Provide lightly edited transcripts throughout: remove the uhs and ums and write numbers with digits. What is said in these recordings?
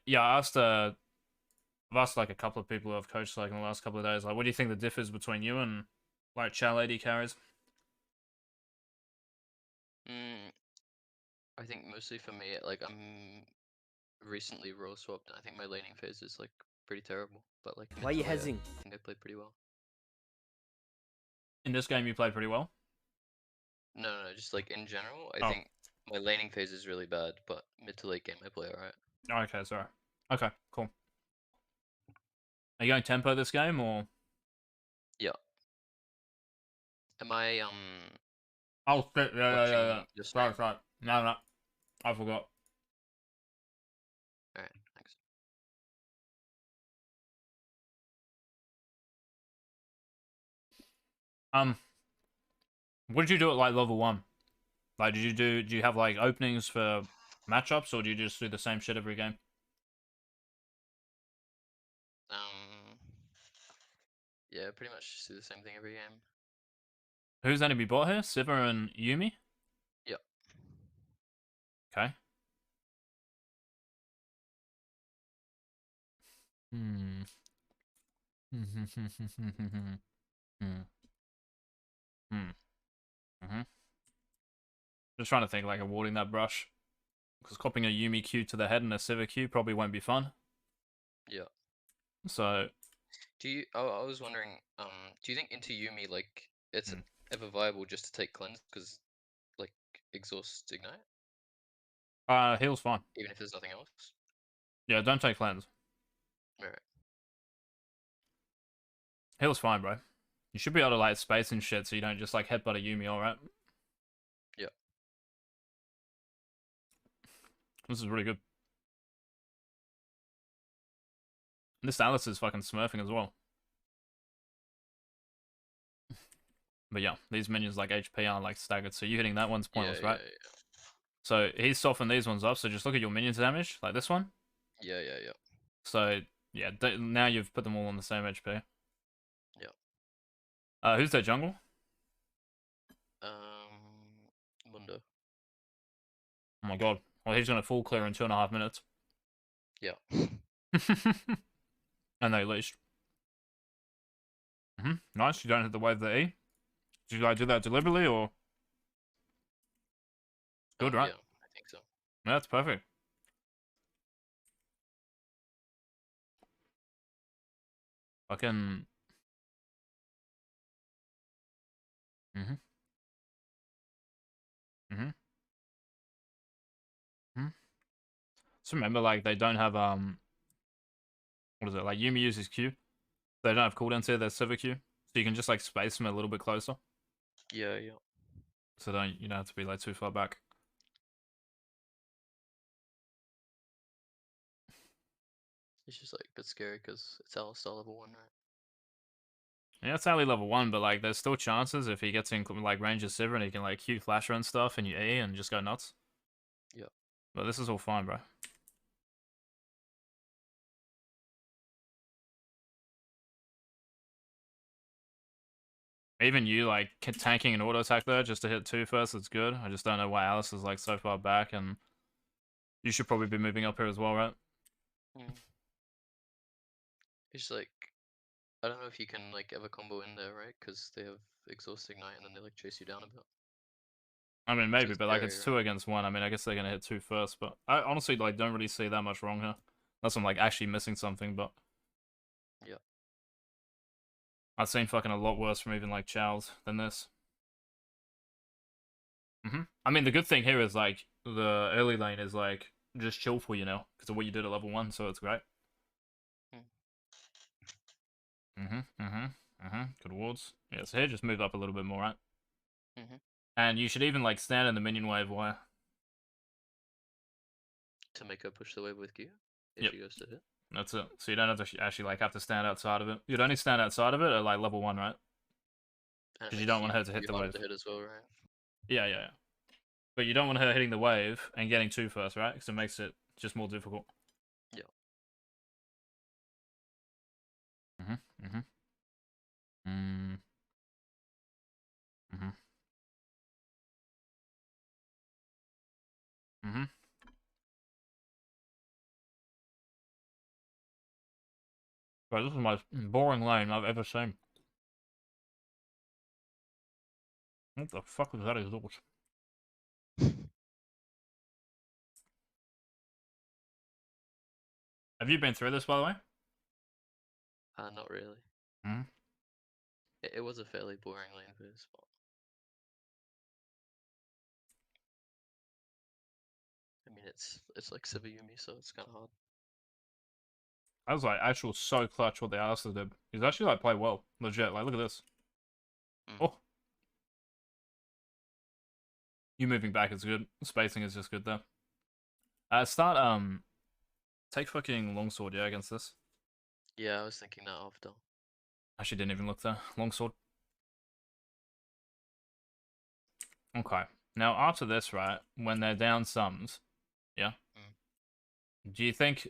Yeah, I've asked like a couple of people who I've coached like in the last couple of days, like, what do you think the diff is between you and like Chow AD carries? Mm, I think mostly for me, like I'm recently role swapped, and I think my laning phase is like pretty terrible. But like Why mid are to you late, hezing? I think I played pretty well. In this game, you played pretty well. No, just like in general, I Oh, think my laning phase is really bad, but mid to late game I play alright. okay, sorry. Okay, cool. Are you going tempo this game or? Yeah. Am I Oh shit! Yeah. watching your stream? Sorry. No, I forgot. Alright, thanks. What did you do at like level 1? Like, do you have like openings for matchups, or do you just do the same shit every game? Um, yeah, pretty much just do the same thing every game. Who's enemy bot here? Siva and Yumi. Yeah. Okay. Hmm. Hmm. Hmm. Hmm. Just trying to think like awarding that brush. Because copying a Yumi Q to the head and a Siva Q probably won't be fun. Yeah. So, Do you? Oh, I was wondering. Do you think into Yumi like it's hmm. ever viable just to take cleanse because like exhaust ignite, Heal's fine. even if there's nothing else? Yeah, don't take cleanse. Alright. Heal's fine, bro. You should be able to like space and shit so you don't just like headbutt a Yumi, alright? Yeah. This is really good. And this Alice is fucking smurfing as well. But yeah, these minions like HP aren't like staggered, so you hitting that one's Yeah. pointless, Yeah. right? So he's softened these ones up, so just look at your minions damage, like this one. Yeah. Yeah. Yeah. So yeah, now you've put them all on the same HP. Yeah. Who's their jungle? Mundo. Oh my god. Well, he's gonna full clear in 2.5 minutes. Yeah. And they leashed. Nice, you don't hit the wave of the E. Did you like do that deliberately or good, right? Yeah. I think so. Yeah, that's perfect. Fucking. Mm-hmm. Mm-hmm. Mm-hmm. So remember, like they don't have what is it? Like Yumi uses Q. They don't have cooldowns here. There's Civic Q, so you can just like space them a little bit closer. Yeah. Yeah. So you don't have to be like too far back. It's just like a bit scary because it's Alistar level 1, right? Yeah, it's only level 1, but like there's still chances if he gets in like range of Sivir and he can like Q Flasher and stuff and you E and just go nuts. Yeah. But this is all fine, bro. Even you like tanking an auto attack there just to hit 2 first, it's good. I just don't know why Alice is like so far back, and you should probably be moving up here as well, right? Mm. It's like I don't know if you can like ever combo in there, right? Because they have exhaust ignite and then they like chase you down a bit. I mean, So maybe, it's but like scary, it's right? 2 against 1. I mean, I guess they're gonna hit 2 first, but I honestly like don't really see that much wrong here. Unless I'm like actually missing something, but Yeah. I've seen fucking a lot worse from even like Chow's than this. I mean, the good thing here is like the early lane is like just chill for you now because of what you did at level 1, so it's great. Mm. Good wards. Yeah, so here just move up a little bit more, right? Mm-hmm. And you should even like stand in the minion wave wire. To make her push the wave with Q if Yep, she goes to hit. that's it. So you don't have to actually like have to stand outside of it. You'd only stand outside of it at like level 1, right? And it Because you makes don't want her to hit you the harder wave. to hit as well, right? Yeah. But you don't want her hitting the wave and getting 2 first, right? Because it makes it just more difficult. Yeah. Mhm. Mhm. Mm. Mhm. Mhm. Bro, this is the most boring lane I've ever seen. What the fuck was that exhaust? Have you been through this, by the way? Not really. Hmm? It was a fairly boring lane for this spot. I mean, it's like Yumi, so it's kind of hard. I was like, actual so clutch what the Alistair did. He's actually like played well. Legit. Like, look at this. Oh. You moving back is good. Spacing is just good though. Take fucking longsword, yeah, against this. Yeah, I was thinking that after. Actually didn't even look there. Longsword. Okay. Now after this, right, when they're down sums, yeah? Do you think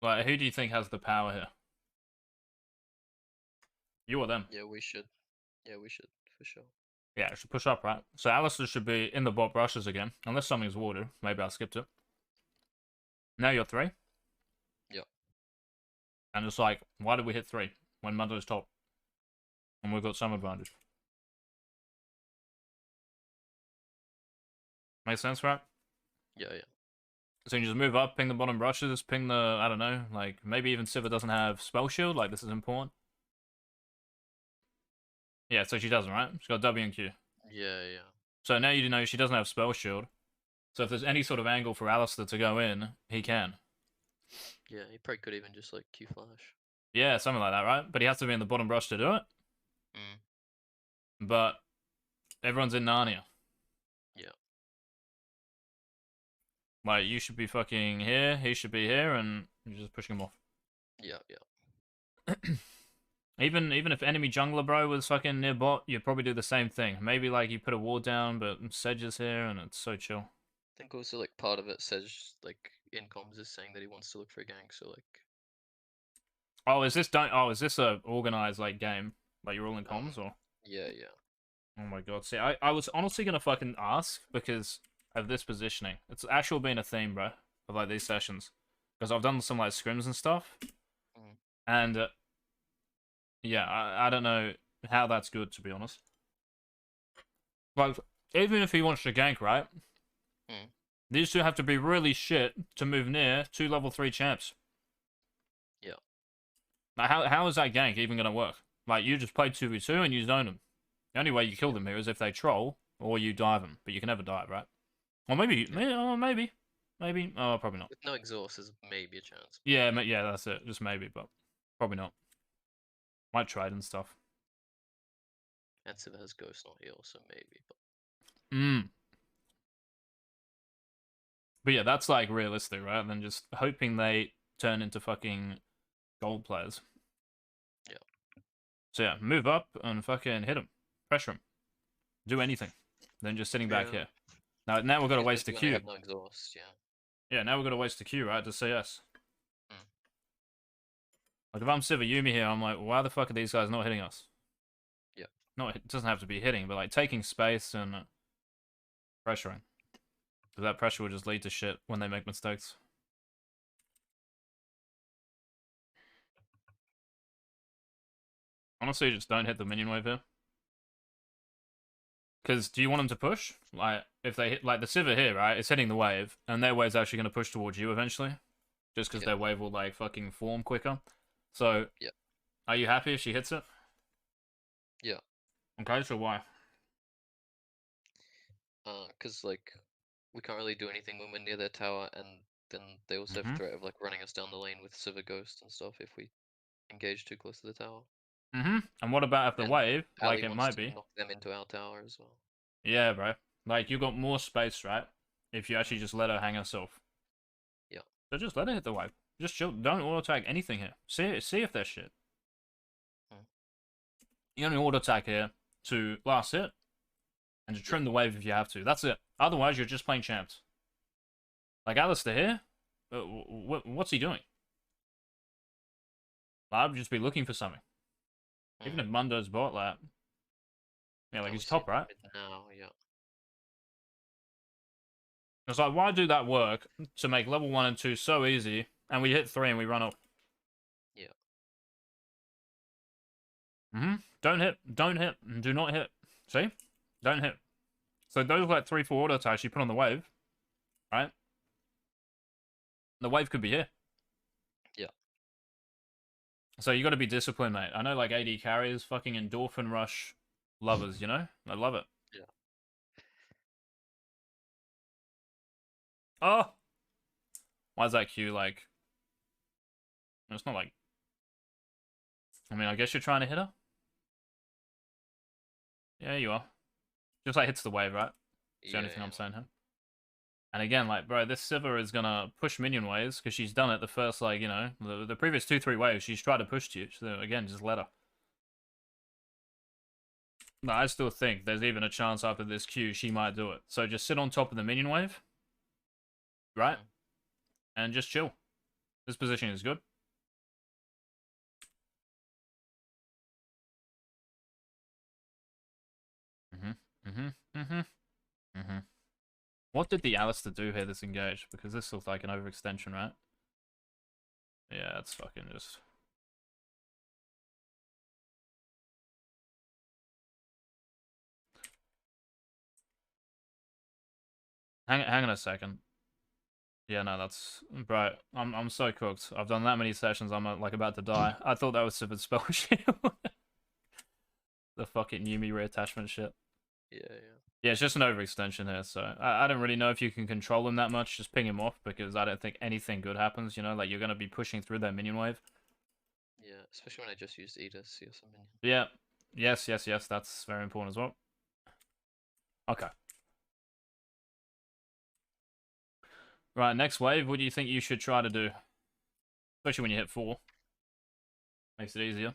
like who do you think has the power here? You or them? Yeah, we should. Yeah, we should, for sure. Yeah, it should push up, right? So Alistair should be in the bot brushes again. Unless something's watered. Maybe I skipped it. Now you're 3. Yep. And it's like, why did we hit 3 when Mundo's top? And we've got some advantage. Makes sense, right? Yeah, yeah. So you just move up, ping the bottom brushes, ping the, I don't know, like, maybe even Sivir doesn't have spell shield, like, this is important. Yeah, so she doesn't, right? She's got W and Q. Yeah, yeah. So now you know she doesn't have spell shield. So if there's any sort of angle for Alistair to go in, he can. Yeah, he probably could even just like Q flash. Yeah, something like that, right? But he has to be in the bottom brush to do it. But everyone's in Narnia. Yeah. Like, you should be fucking here, he should be here, and you're just pushing him off. Yeah, yeah. Even if enemy jungler, bro, was fucking near bot, you'd probably do the same thing. Maybe, like, you put a ward down, but Sedge is here, and it's so chill. I think also, like, part of it says, like, in comms is saying that he wants to look for a gank, so, like... Oh, is this a organized, like, game? Like, you're all in comms, or? Yeah, yeah. Oh my god. See, I was honestly gonna fucking ask, because of this positioning. It's actually been a theme, bro, of, like, these sessions. Because I've done some, like, scrims and stuff. And, yeah, I don't know how that's good, to be honest. Like, even if he wants to gank, right? These two have to be really shit to move near 2 level 3 champs. Yeah. Now, how is that gank even gonna work? Like, you just play 2v2 and you zone them. The only way you kill them here is if they troll, or you dive them. But you can never dive, right? Or maybe, maybe. Oh, probably not. With no exhaust, there's maybe a chance. Yeah, that's it. Just maybe, but probably not. Might trade and stuff. And Civ has Ghost not heal, so maybe, but... But yeah, that's like realistic, right? And then just hoping they turn into fucking gold players. Yeah. So yeah, move up and fucking hit them. Pressure them. Do anything. Then just sitting back here. Now we've got to waste a Q. No exhaust, yeah. Yeah, now we've got to waste a Q, right, to CS. Like, if I'm Sivir Yumi here, I'm like, why the fuck are these guys not hitting us? Yeah. No, it doesn't have to be hitting, but like taking space and pressuring. Because that pressure will just lead to shit when they make mistakes. Honestly, just don't hit the minion wave here. Because do you want them to push? Like, if they hit, like the Sivir here, right? It's hitting the wave, and their wave's actually going to push towards you eventually. Just because their wave will, like, fucking form quicker. So, are you happy if she hits it? Yeah. Okay, so why? Because, like, we can't really do anything when we're near their tower, and then they also have threat of, like, running us down the lane with Sivir Ghost and stuff if we engage too close to the tower. And what about if the wave, like it might be, knock them into our tower as well? Yeah, bro. Like, you got more space, right? If you actually just let her hang herself. Yeah. So just let her hit the wave. Just chill. Don't auto-attack anything here. See if they're shit. You only auto-attack here to last hit, and to trim the wave if you have to. That's it. Otherwise, you're just playing champs. Like, Alistair here? What's he doing? I'd just be looking for something. Even if Mundo's bot, like... Yeah, like, he's top, right? Now, yeah. It's like, why do that work to make level 1 and 2 so easy, and we hit 3 and we run off? Don't hit. Don't hit. Do not hit. See? Don't hit. So those like 3-4 auto attacks you put on the wave, right? The wave could be here. Yeah. So you got to be disciplined, mate. I know like AD carriers, fucking endorphin rush lovers, you know? I love it. Yeah. Oh! Why is that Q like... It's not like... I mean, I guess you're trying to hit her? Yeah, you are. Just like hits the wave, right? That's the only thing I'm saying here. And again, like, bro, this Sivir is gonna push minion waves, because she's done it the first, like, you know, the previous 2-3 waves, she's tried to push you. So, again, just let her. No, I still think there's even a chance after this Q she might do it. So just sit on top of the minion wave, right? And just chill. This position is good. What did the Alistair do here this engage? Because this looks like an overextension, right? Yeah, it's fucking just... Hang on a second. Yeah, no, that's... Bro, I'm so cooked. I've done that many sessions, I'm like about to die. I thought that was Civic Spell Shield. The fucking Yumi reattachment shit. Yeah. Yeah, it's just an overextension here, so I don't really know if you can control him that much. Just ping him off, because I don't think anything good happens, you know? Like, you're going to be pushing through that minion wave. Yeah, especially when I just used ADC or something. Yeah. Yes, that's very important as well. Okay. Right, next wave, what do you think you should try to do? Especially when you hit 4. Makes it easier.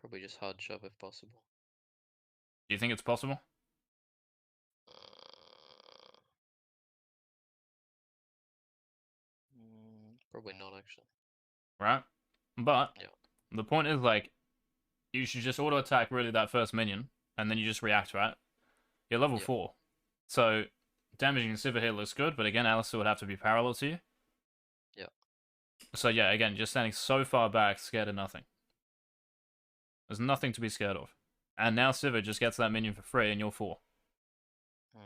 Probably just hard shove if possible. Do you think it's possible? Probably not, actually. Right? But, yeah. The point is, like, you should just auto-attack really that first minion, and then you just react, right? You're level 4. So, damaging Sivir here looks good, but again, Alistair would have to be parallel to you. Yeah. So yeah, again, just standing so far back, scared of nothing. There's nothing to be scared of. And now Sivir just gets that minion for free, and you're 4.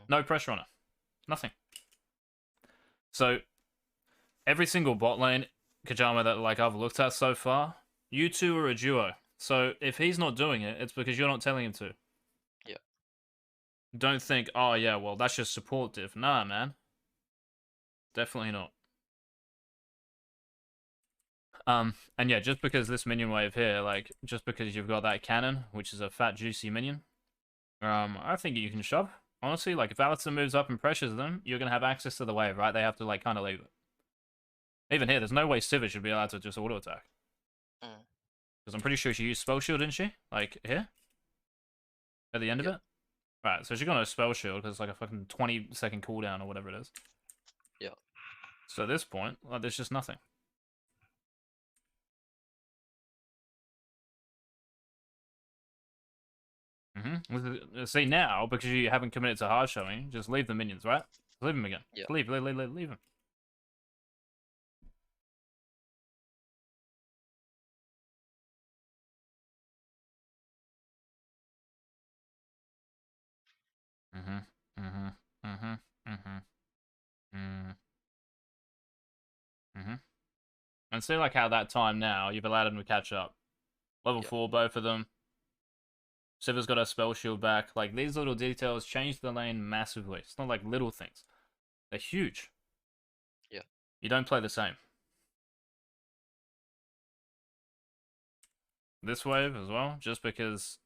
No pressure on her. Nothing. So, every single bot lane, Kajama, that like I've looked at so far, you two are a duo. So, if he's not doing it, it's because you're not telling him to. Yeah. Don't think, oh yeah, well, that's just support diff. Nah, man. Definitely not. And yeah, just because this minion wave here, like, just because you've got that cannon, which is a fat, juicy minion, I think you can shove. Honestly, like, if Alistair moves up and pressures them, you're gonna have access to the wave, right? They have to, like, kind of leave it. Even here, there's no way Sivir should be allowed to just auto-attack. Because I'm pretty sure she used Spell Shield, didn't she? Like, here? At the end of it? Right, so she got no Spell Shield, because it's like a fucking 20-second cooldown or whatever it is. Yeah. So at this point, like, there's just nothing. See, now, because you haven't committed to hard showing, just leave the minions, right? Leave them again. Yeah. Leave them. And see, like, how that time now, you've allowed them to catch up. Level 4, both of them. Sivir's got her spell shield back. Like, these little details change the lane massively. It's not like little things. They're huge. Yeah. You don't play the same. This wave as well, just because...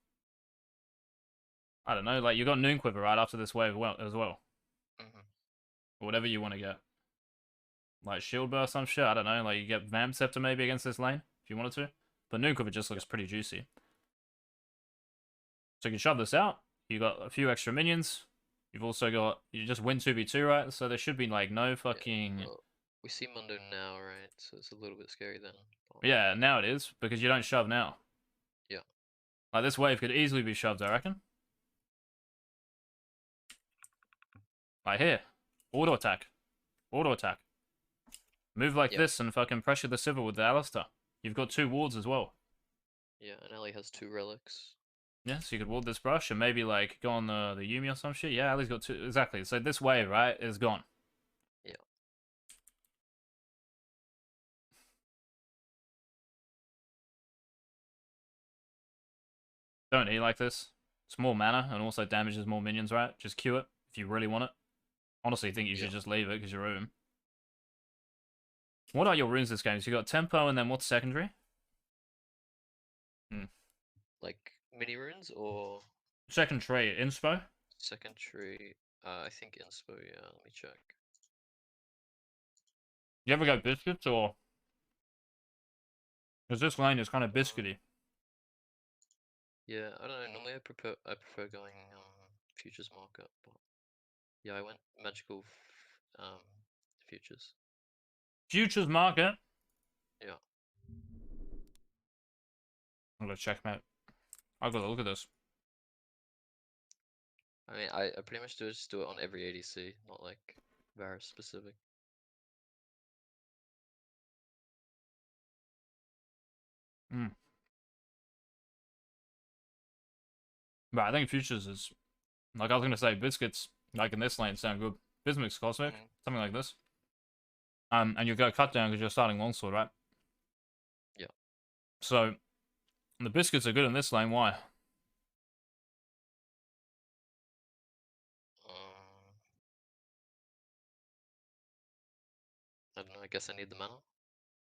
I don't know, like, you got Noon Quiver right after this wave as well. Whatever you want to get. Like, Shield Burst, some shit, I don't know. Like, you get Vamp Scepter maybe against this lane, if you wanted to. But Noon Quiver just looks pretty juicy. So you can shove this out. You got a few extra minions. You've also got... You just win 2v2, right? So there should be, like, no fucking... Well, we see Mundo now, right? So it's a little bit scary then. Yeah, now it is, because you don't shove now. Yeah. Like, this wave could easily be shoved, I reckon. Like, here. Auto attack. Move like this and fucking pressure the Sivir with the Alistair. You've got 2 wards as well. Yeah, and Ellie has 2 relics. Yeah, so you could ward this brush and maybe like go on the Yumi or some shit. Yeah, Ellie's got 2. Exactly. So this wave, right, is gone. Yeah. Don't eat like this. It's more mana and also damages more minions, right? Just Q it if you really want it. Honestly, I think you should just leave it because you're Oom. What are your runes this game? So you got tempo and then what's secondary? Like mini runes or Second tree, inspo? second tree? I think inspo, yeah, let me check. You ever go biscuits or? Because this lane is kind of biscuity. Yeah, I don't know. Normally I prefer going futures market, but yeah, I went magical futures. Futures market? Yeah. I'm gonna check, mate. I've got to look at this. I mean, I pretty much just do it on every ADC, not like Varus specific. But I think futures is like I was gonna say biscuits like in this lane sound good. Bismix Cosmic, something like this. And you go cut down because you're starting longsword, right? Yeah. So the biscuits are good in this lane. Why? I don't know. I guess I need the mana.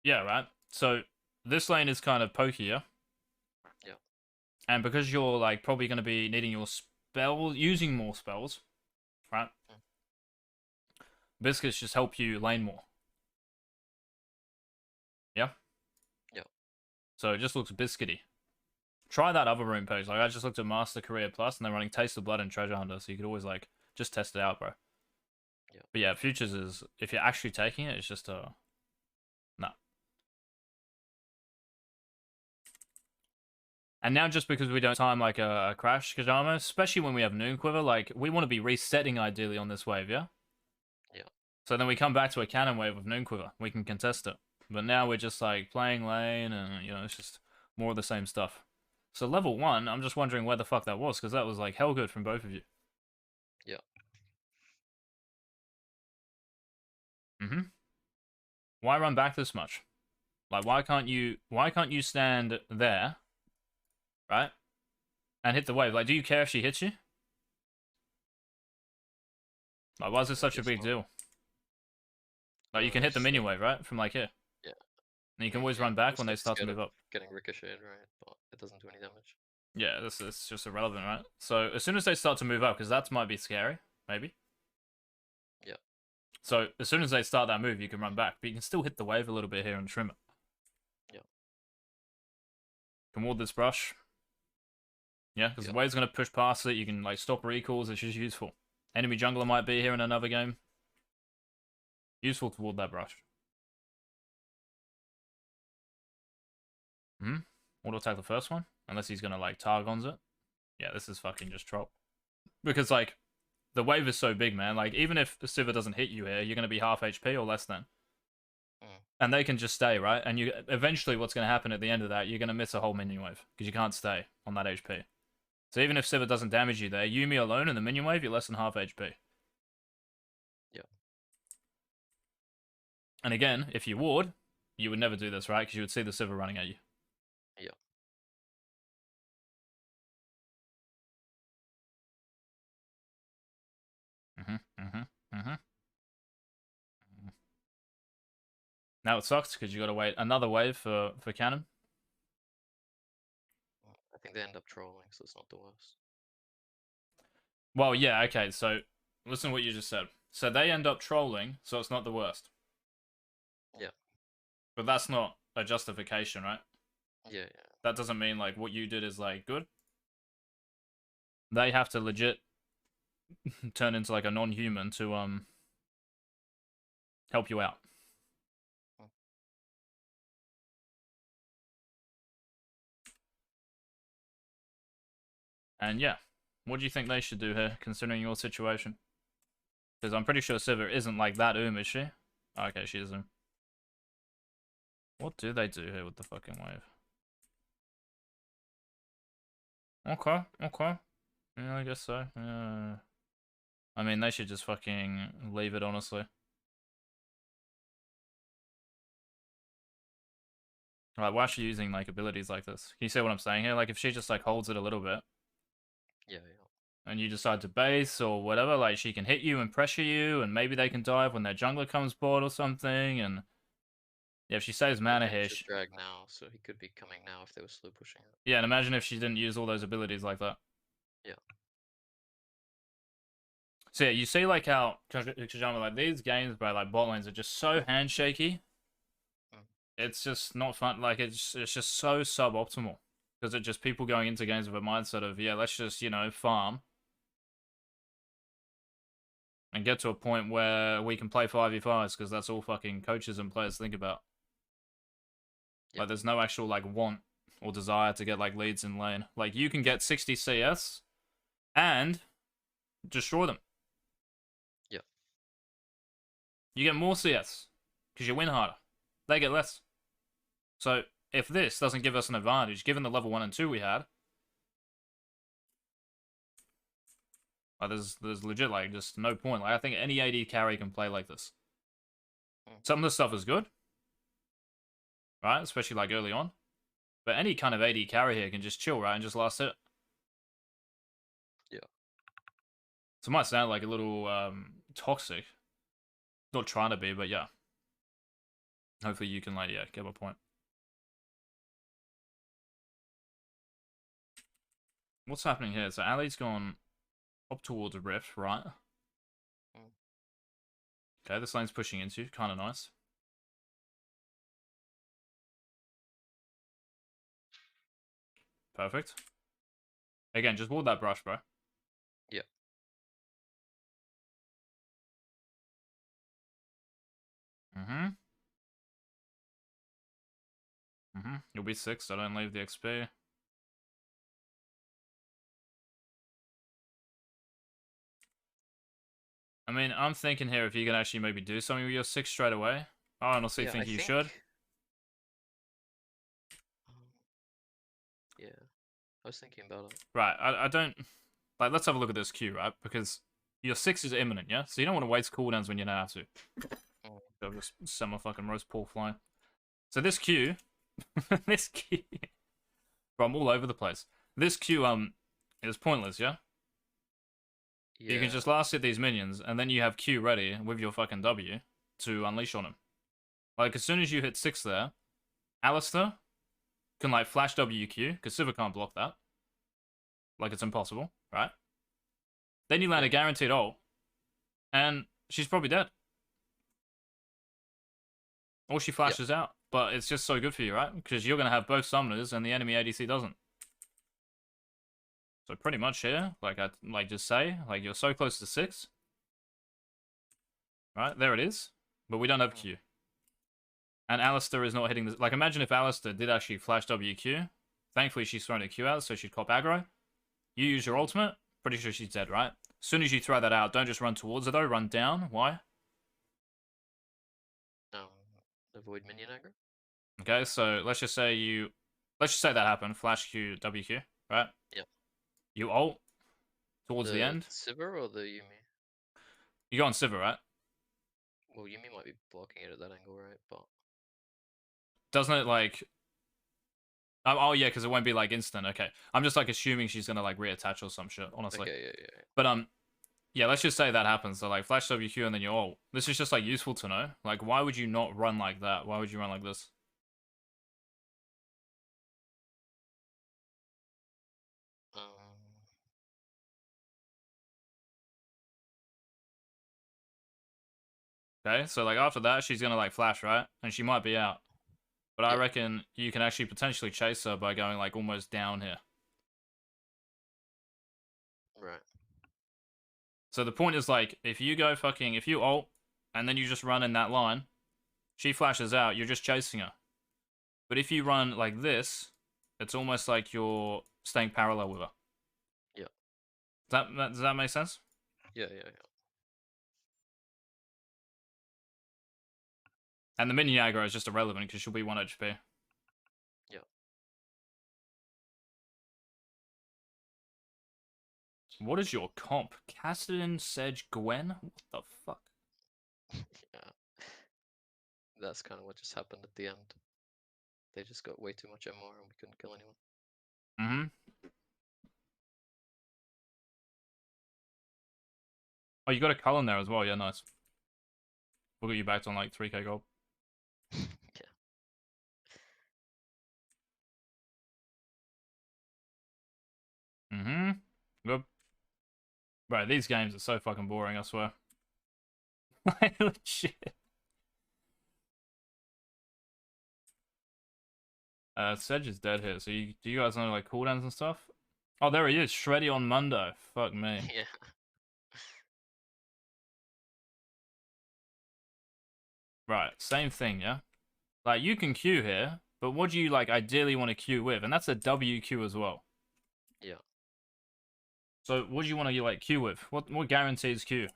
Yeah, right. So this lane is kind of pokier. Yeah. And because you're like probably going to be needing your spell, using more spells, right? Biscuits just help you lane more. Yeah. Yeah. So it just looks biscuity. Try that other rune page. Like I just looked at Master Career Plus, and they're running Taste of Blood and Treasure Hunter, so you could always like just test it out, bro. Yeah. But yeah, futures is if you're actually taking it, it's just nah. And now just because we don't time like a Crash Kajama, especially when we have Noon Quiver, like we want to be resetting ideally on this wave, yeah? Yeah. So then we come back to a cannon wave with Noon Quiver. We can contest it. But now we're just like playing lane and you know, it's just more of the same stuff. So level 1, I'm just wondering where the fuck that was, because that was like hell good from both of you. Yeah. Why run back this much? Like why can't you stand there, right? And hit the wave. Like do you care if she hits you? Like why is this such a big deal? Like you can hit the minion wave, right? From like here. Yeah. And you can always run back when they start to move up. Getting ricocheted, right? But it doesn't do any damage. Yeah, this is just irrelevant, right? So as soon as they start to move up, because that might be scary, maybe. Yeah. So as soon as they start that move, you can run back, but you can still hit the wave a little bit here and trim it. Yeah. Can ward this brush. Yeah, because the wave's gonna push past it. You can like stop recalls. It's just useful. Enemy jungler might be here in another game. Useful to ward that brush. Auto attack the first one, unless he's gonna like Targon's it. Yeah, this is fucking just troll. Because like the wave is so big, man. Like even if the Sivir doesn't hit you here, you're gonna be half HP or less than. And they can just stay, right? And you eventually, what's gonna happen at the end of that, you're gonna miss a whole minion wave because you can't stay on that HP. So even if Sivir doesn't damage you there, Yuumi alone in the minion wave, you're less than half HP. Yeah. And again, if you ward, you would never do this, right? Because you would see the Sivir running at you. Yeah. Now it sucks because you got to wait another wave for cannon. I think they end up trolling, so it's not the worst. Well, yeah, okay, so listen to what you just said. So they end up trolling, so it's not the worst. Yeah. But that's not a justification, right? Yeah. That doesn't mean like what you did is like good. They have to legit turn into like a non-human to help you out. And yeah, what do you think they should do here, considering your situation? Because I'm pretty sure Sivir isn't like that is she? Oh, okay, she is What do they do here with the fucking wave? Okay, okay. Yeah, I guess so. Yeah. I mean, they should just fucking leave it, honestly. Like, why is she using, like, abilities like this? Can you see what I'm saying here? Like, if she just, like, holds it a little bit, Yeah, yeah. and you decide to base or whatever, like, she can hit you and pressure you, and maybe they can dive when their jungler comes board or something, and... Yeah, if she saves mana Again, here... just drag now, so he could be coming now if they were slow pushing it. Yeah, and imagine if she didn't use all those abilities like that. Yeah. So yeah, you see like how Kajama, like these games by like bot lanes are just so handshaky. Mm. It's just not fun. Like it's just so suboptimal because it's just people going into games with a mindset of yeah, let's just farm and get to a point where we can play 5v5s because that's all fucking coaches and players think about. Yeah. Like there's no actual like want or desire to get like leads in lane. Like you can get 60 CS and destroy them. Yeah. You get more CS because you win harder. They get less. So if this doesn't give us an advantage, given the level 1 and 2 we had, there's legit like just no point. Like I think any AD carry can play like this. Some of the stuff is good, right? Especially like early on. But any kind of AD carry here can just chill, right, and just last hit. Yeah. So it might sound like a little toxic. Not trying to be, but yeah. Hopefully you can like get my point. What's happening here? So Ali's gone up towards a rift, right? Okay, this lane's pushing into, kind of nice. Perfect. Again, just ward that brush, bro. Yeah. You'll be 6, so don't leave the XP. I mean, I'm thinking here if you can actually maybe do something with your 6 straight away. I honestly think you should. Yeah, I was thinking about it. Right, I don't... Like, let's have a look at this Q, right? Because your 6 is imminent, yeah? So you don't want to waste cooldowns when you don't have to. So just send my fucking roast pork flying. So this Q... this Q... Bro, I'm all over the place. This Q, is pointless, yeah? You can just last hit these minions, and then you have Q ready with your fucking W to unleash on him. Like, as soon as you hit 6 there, Alistair can, like, flash WQ, because Sivir can't block that. Like, it's impossible, right? Then you land a guaranteed ult, and she's probably dead. Or she flashes out, but it's just so good for you, right? Because you're going to have both summoners, and the enemy ADC doesn't. So pretty much here, like I just say, like you're so close to 6. Right, there it is. But we don't have Q. And Alistair is not hitting this. Like imagine if Alistair did actually flash WQ. Thankfully she's thrown a Q out, so she'd cop aggro. You use your ultimate, pretty sure she's dead, right? As soon as you throw that out, don't just run towards her though, run down. Why? Avoid minion aggro. Okay, so let's just say that happened. Flash Q, WQ, right? Yep. You ult towards the end. Sivir or the Yumi? You go on Sivir, right? Well, Yumi might be blocking it at that angle, right? But doesn't it like? Oh yeah, because it won't be like instant. Okay, I'm just like assuming she's gonna like reattach or some shit. Honestly. Okay, yeah. But yeah, let's just say that happens. So like flash WQ and then you ult. This is just like useful to know. Like, why would you not run like that? Why would you run like this? Okay, so like after that, she's gonna like flash, right? And she might be out. But I reckon you can actually potentially chase her by going like almost down here. Right. So the point is like, if you ult, and then you just run in that line, she flashes out, you're just chasing her. But if you run like this, it's almost like you're staying parallel with her. Yeah. Does that make sense? Yeah. And the minion aggro is just irrelevant because she'll be 1 HP. Yeah. What is your comp? Cassidy, Sedge, Gwen? What the fuck? Yeah. That's kind of what just happened at the end. They just got way too much MR and we couldn't kill anyone. Mm-hmm. Oh, you got a Cullen there as well. Yeah, nice. We'll get you back on like 3k gold. Yeah. Mm-hmm. Good. Bro, these games are so fucking boring, I swear. Legit. Sedge is dead here. So do you guys know like cooldowns and stuff? Oh, there he is. Shreddy on Mundo. Fuck me. Yeah. Right, same thing, yeah? Like, you can queue here, but what do you, like, ideally want to queue with? And that's a WQ as well. Yeah. So, what do you want to, like, queue with? What guarantees queue?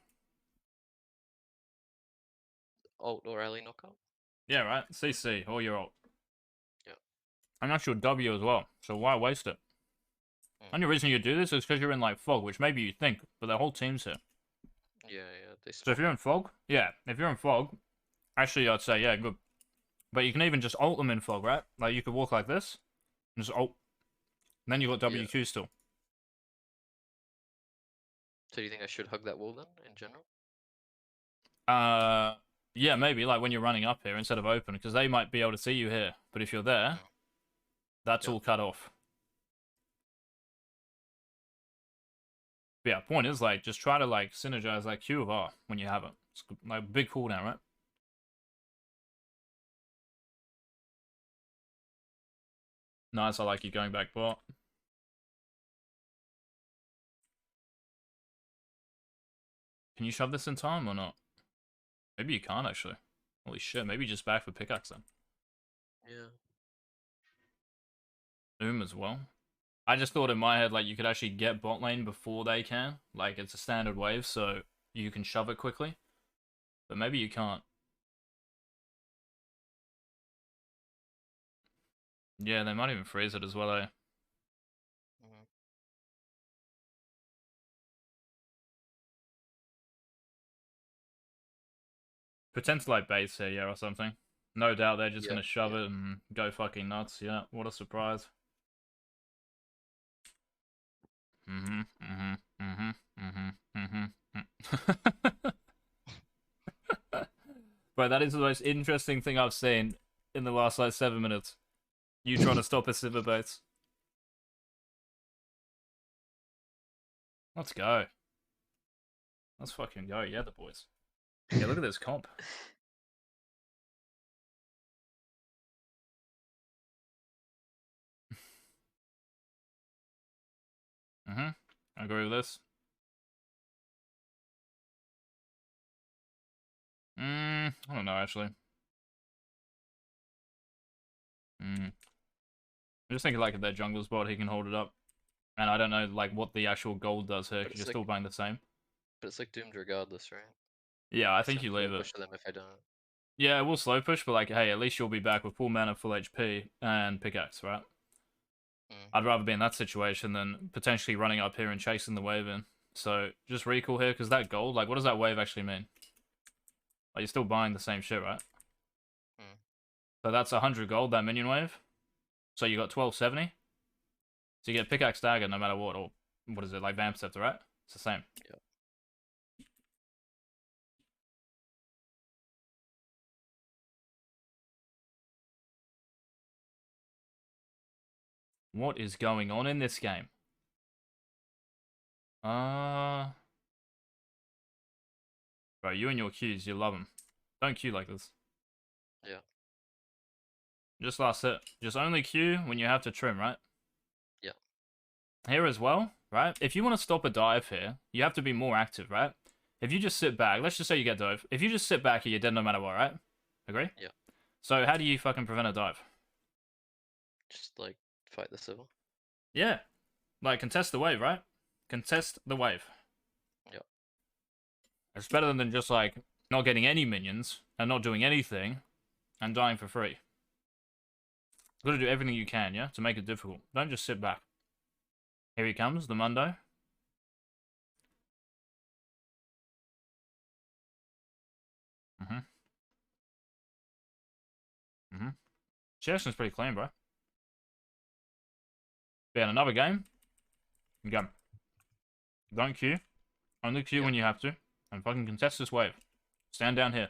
Alt or ally knockout? Yeah, right? CC, or your ult. Yeah. And that's your W as well, so why waste it? Only reason you do this is because you're in, like, Fog, which maybe you think, but the whole team's here. Yeah, they So if you're in Fog, yeah, if you're in Fog, actually, I'd say, yeah, good. But you can even just ult them in Fog, right? Like, you could walk like this, and just ult. And then you've got WQ still. So do you think I should hug that wall then, in general? Yeah, maybe, like, when you're running up here instead of open, because they might be able to see you here. But if you're there, that's all cut off. But yeah, point is, like, just try to, like, synergize, like, Q of R when you have it. It's, like, big cooldown, right? Nice, I like you going back bot. Can you shove this in time or not? Maybe you can't, actually. Holy shit, maybe just back for pickaxe then. Yeah. As well. I just thought in my head, like, you could actually get bot lane before they can. Like, it's a standard wave, so you can shove it quickly. But maybe you can't. Yeah, they might even freeze it as well, eh? Pretend to like base here, yeah, or something. No doubt they're just gonna shove it and go fucking nuts. Yeah, what a surprise. Bro, that is the most interesting thing I've seen in the last like 7 minutes. You trying to stop a Sivir base. Let's go. Let's fucking go, yeah, the boys. Yeah, look at this comp. I agree with this. I don't know, actually. I'm just thinking, like, if their jungle's bot, he can hold it up. And I don't know, like, what the actual gold does here, because you're still buying the same. But it's, like, doomed regardless, right? Yeah, I think you leave it. Push them if I don't. Yeah, we'll slow push, but, like, hey, at least you'll be back with full mana, full HP, and pickaxe, right? I'd rather be in that situation than potentially running up here and chasing the wave in. So, just recall here, because that gold, like, what does that wave actually mean? Like, you're still buying the same shit, right? So that's 100 gold, that minion wave. So you got 1270. So you get pickaxe dagger no matter what, or what is it, like vamp scepter, right? It's the same. Yeah. What is going on in this game? Bro, you and your Qs, you love them. Don't Q like this. Yeah. Just last hit. Just only Q when you have to trim, right? Yeah. Here as well, right? If you want to stop a dive here, you have to be more active, right? If you just sit back, let's just say you get dove. If you just sit back here, you're dead no matter what, right? Agree? Yeah. So how do you fucking prevent a dive? Just, like, fight the Sivir. Yeah. Like, contest the wave, right? Contest the wave. Yeah. It's better than just, like, not getting any minions and not doing anything and dying for free. You've got to do everything you can, yeah, to make it difficult. Don't just sit back. Here he comes, the Mundo. Session's pretty clean, bro. But yeah, another game. You go. Don't queue. Only queue when you have to. And fucking contest this wave. Stand down here.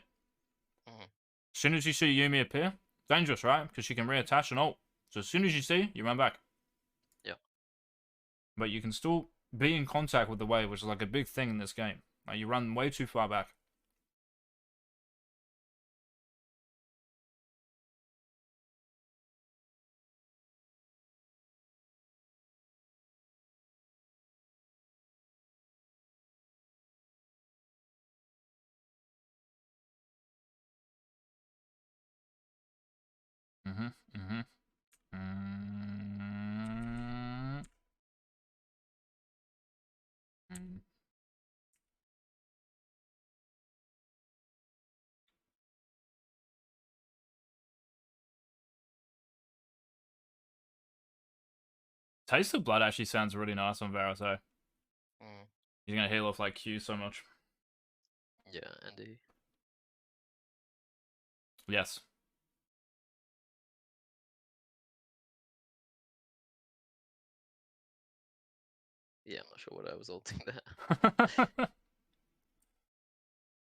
As soon as you see Yumi appear, dangerous, right? Because she can reattach and ult. So as soon as you see, you run back. Yeah. But you can still be in contact with the wave, which is like a big thing in this game. Like, you run way too far back. Taste of Blood actually sounds really nice on Varus, though. He's gonna heal off like Q so much. Yeah, and he... Yes. Yeah, I'm not sure what I was ulting there.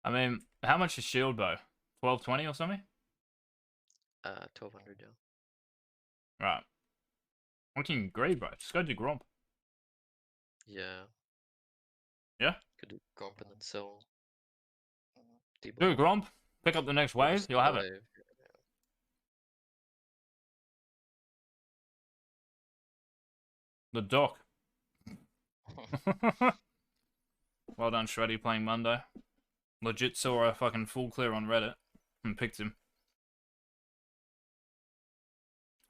I mean, how much is shield bow? 1220 or something? 1200, yeah. Right. Looking great, bro. Just go do Gromp. Yeah. Yeah? Could do Gromp and then sell... Do Gromp, pick up the next wave, you'll have it. The doc. Well done, Shreddy, playing Mundo. Legit saw a fucking full clear on Reddit and picked him.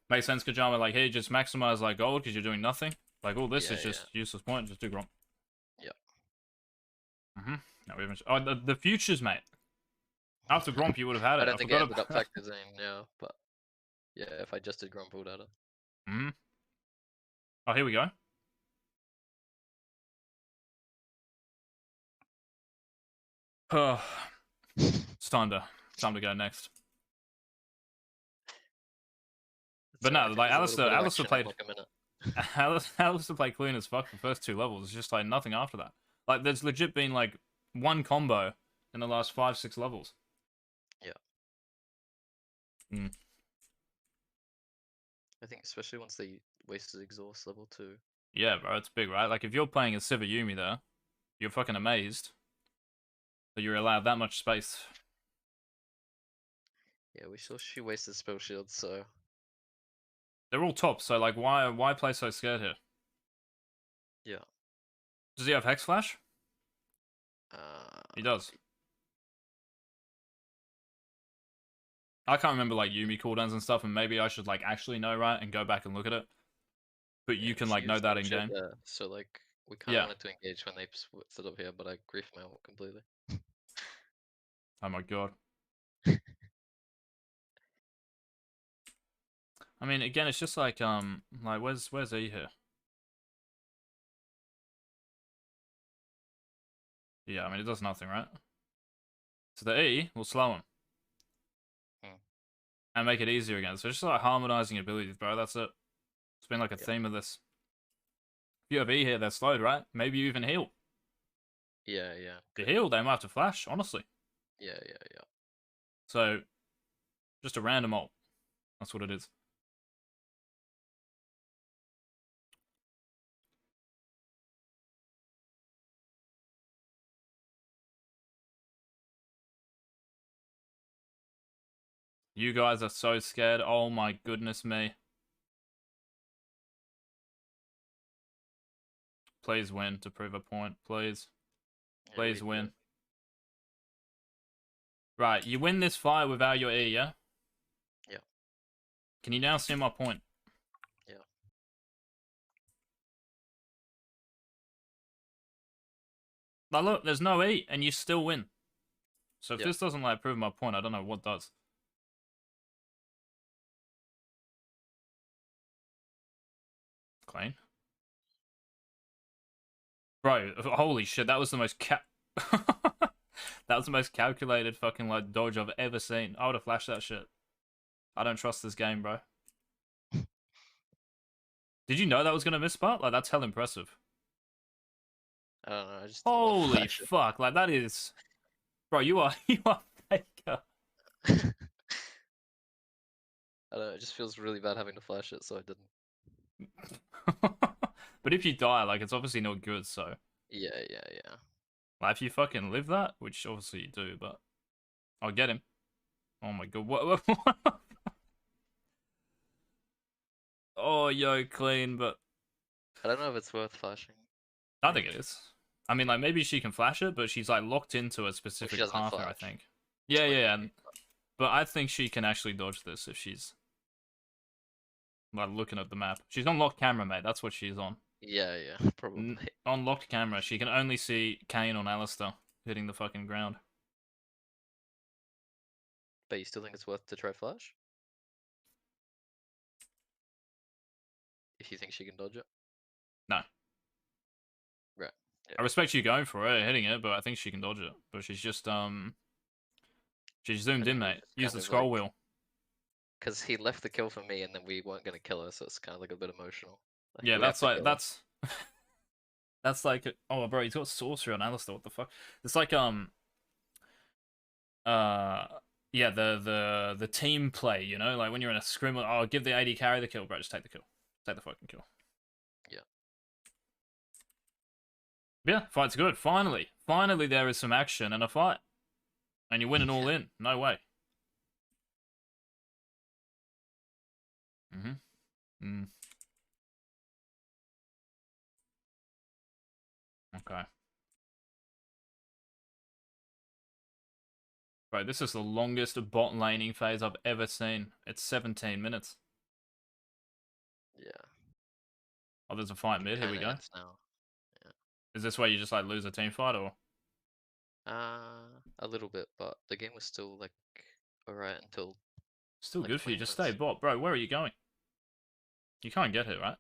Makes sense, Kajama. Like, hey, just maximize like gold because you're doing nothing. Like, all this is just useless point. Just do Gromp. Yeah. No, we haven't. Oh, the futures, mate. After Gromp, you would have had it. I don't think it ended up factors in, yeah, but yeah, if I just did Gromp, I would have it. Oh, here we go. It's time to go next. But no, like Alistair played. Alistair played clean as fuck the first 2 levels. It's just like nothing after that. Like there's legit been like 1 combo in the last 5-6 levels. Yeah. I think especially once they wasted exhaust level 2. Yeah, bro, it's big, right? Like if you're playing as Siva Yumi there, you're fucking amazed that you're allowed that much space. Yeah, we saw she wasted spell shields, so they're all top. So like, why play so scared here? Yeah. Does he have Hex Flash? He does. I can't remember like Yumi cooldowns and stuff, and maybe I should like actually know, right, and go back and look at it. But you can like know that in game. So like we kind of wanted to engage when they stood up here, but I griefed them out completely. Oh my god. I mean, again, it's just like where's E here? Yeah, I mean it does nothing, right? So the E will slow him. And make it easier again. So just like harmonizing abilities, bro. That's it. It's been like a theme of this. If you have E here, they're slowed, right? Maybe you even heal. Yeah. If you heal, they might have to flash, honestly. Yeah. So, just a random ult. That's what it is. You guys are so scared. Oh my goodness me. Please win to prove a point, please. Please win. Right, you win this fight without your E, yeah? Yeah. Can you now see my point? Yeah. Like, look, there's no E, and you still win. So if this doesn't, like, prove my point, I don't know what does. clean. Bro, holy shit, that was the most that was the most calculated fucking like dodge I've ever seen. I would have flashed that shit. I don't trust this game, bro. Did you know that was gonna miss part? Like that's hell impressive. I don't know. I just didn't want to Holy flash fuck! Like that is, bro. You are you are faker. it. I don't know. It just feels really bad having to flash it, so I didn't. But if you die, like it's obviously not good. So Yeah, yeah, yeah. like if you fucking live that, which obviously you do, but I'll get him. Oh my god, what? Oh, yo, clean, but I don't know if it's worth flashing. I think it is. I mean, like maybe she can flash it, but she's like locked into a Well, she specific doesn't have path there. I flash. think. It's Yeah, when yeah, you yeah. need But I think she can actually dodge this if she's like looking at the map. She's on locked camera, mate. That's what she's on. Yeah, yeah, probably. On locked camera, she can only see Kane on Alistair hitting the fucking ground. But you still think it's worth to try flash? If you think she can dodge it? No. Right. Yeah. I respect you going for it, hitting it, but I think she can dodge it. But she's just she's zoomed And in, then we mate. just Use kind the of scroll like, wheel. because he left the kill for me, and then we weren't gonna kill her, so it's kind of like a bit emotional. Like Yeah, we have that's to like kill her. that's like oh bro, he's got sorcery on Alistair. What the fuck? It's like uh yeah, the team play, you know, like when you're in a scrim. Oh, give the AD carry the kill, bro. Just take the kill. Take the fucking kill. Yeah. Yeah, fight's good. Finally, there is some action and a fight, and you're winning all in. No way. Mhm. Mm. Okay. Bro, this is the longest bot laning phase I've ever seen. It's 17 minutes. Yeah. Oh, there's a fight mid. Here we Kind of go. ends now. Yeah. Is this where you just like lose a team fight or? A little bit, but the game was still like alright until Still like good for you. 20 Just stay minutes. bot. Bro, where are you going? You can't get here, right?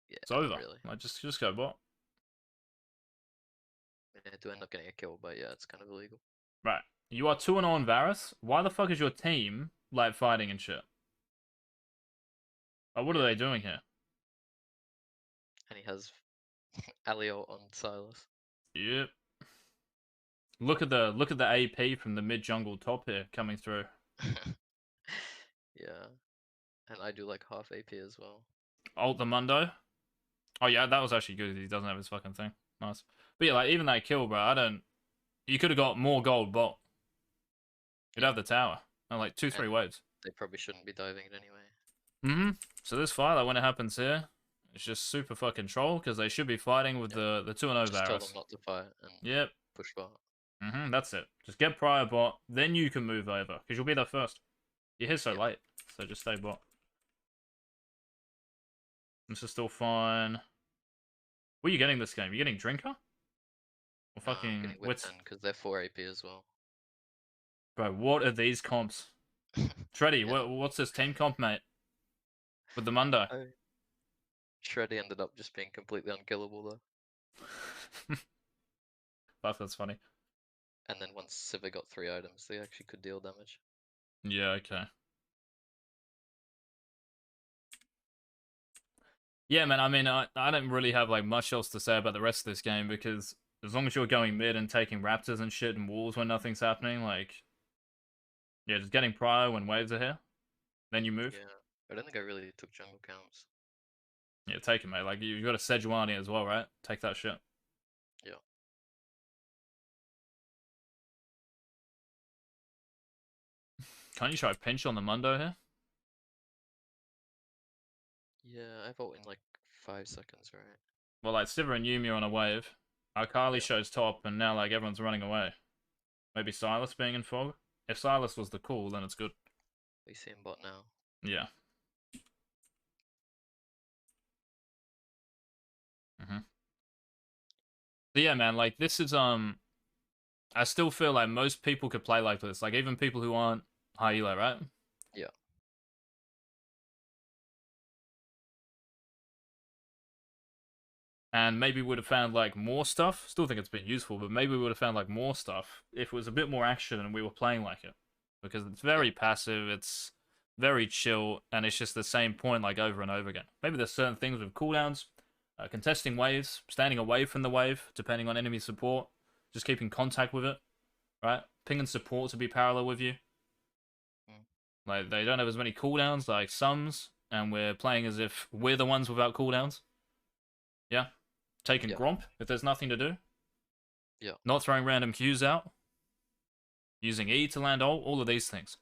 Yeah, It's not over. really. Like, just go bot. Yeah, I do end up getting a kill, but yeah, it's kind of illegal. Right. You are 2-0 on Varus. Why the fuck is your team, like, fighting and shit? Like, what are Yeah. they doing here? And he has Alio on Silas. Yep. Look at the AP from the mid jungle top here coming through. Yeah. And I do like half AP as well. Ult the Mundo. Oh yeah, that was actually good. He doesn't have his fucking thing. Nice. But yeah, like even that kill, bro. I don't. You could have got more gold bot. You'd Yeah. have the tower and like 2-3 And waves. they probably shouldn't be diving it anyway. So this fight, like when it happens here, it's just super fucking troll because they should be fighting with Yeah. the 2-0 Just tell them Varus. not to fight and Yep. push bar. That's it. Just get prior bot, then you can move over because you'll be there first. You're here so Yeah. late, so just stay bot. This is still fine. What are you getting this game? You getting Drinker? Or I'm fucking getting Wits? Whip because they're 4 AP as well. Bro, what are these comps? Treddy, Yeah. what's this team comp, mate? With the Mundo. Oh. Shreddy ended up just being completely unkillable though. That's funny. And then once Sivir got 3 items, they actually could deal damage. Yeah, okay. Yeah, man, I mean, I don't really have, like, much else to say about the rest of this game, because as long as you're going mid and taking raptors and shit and walls when nothing's happening, like, yeah, just getting prior when waves are here, then you move. Yeah. I don't think I really took jungle camps. Yeah, take it, mate. Like, you've got a Sejuani as well, right? Take that shit. Yeah. Can't you try pinch on the Mundo here? Yeah, I vote in like 5 seconds, right? Well, like, Sivir and Yuumi are on a wave. Akali shows top, and now, like, everyone's running away. Maybe Silas being in fog? If Silas was the call, then it's good. We see him bot now. Yeah. But yeah, man, like, this is, I still feel like most people could play like this. Like, even people who aren't high elo, right? Yeah. And maybe we would have found like more stuff. Still think it's been useful, but maybe we would have found like more stuff if it was a bit more action and we were playing like it. Because it's very passive, it's very chill, and it's just the same point like over and over again. Maybe there's certain things with cooldowns, contesting waves, standing away from the wave, depending on enemy support, just keeping contact with it, right? Pinging support to be parallel with you. Like, they don't have as many cooldowns like Sums, and we're playing as if we're the ones without cooldowns. Yeah. Taking Gromp if there's nothing to do. Yeah. Not throwing random Qs out. Using E to land ult, all of these things.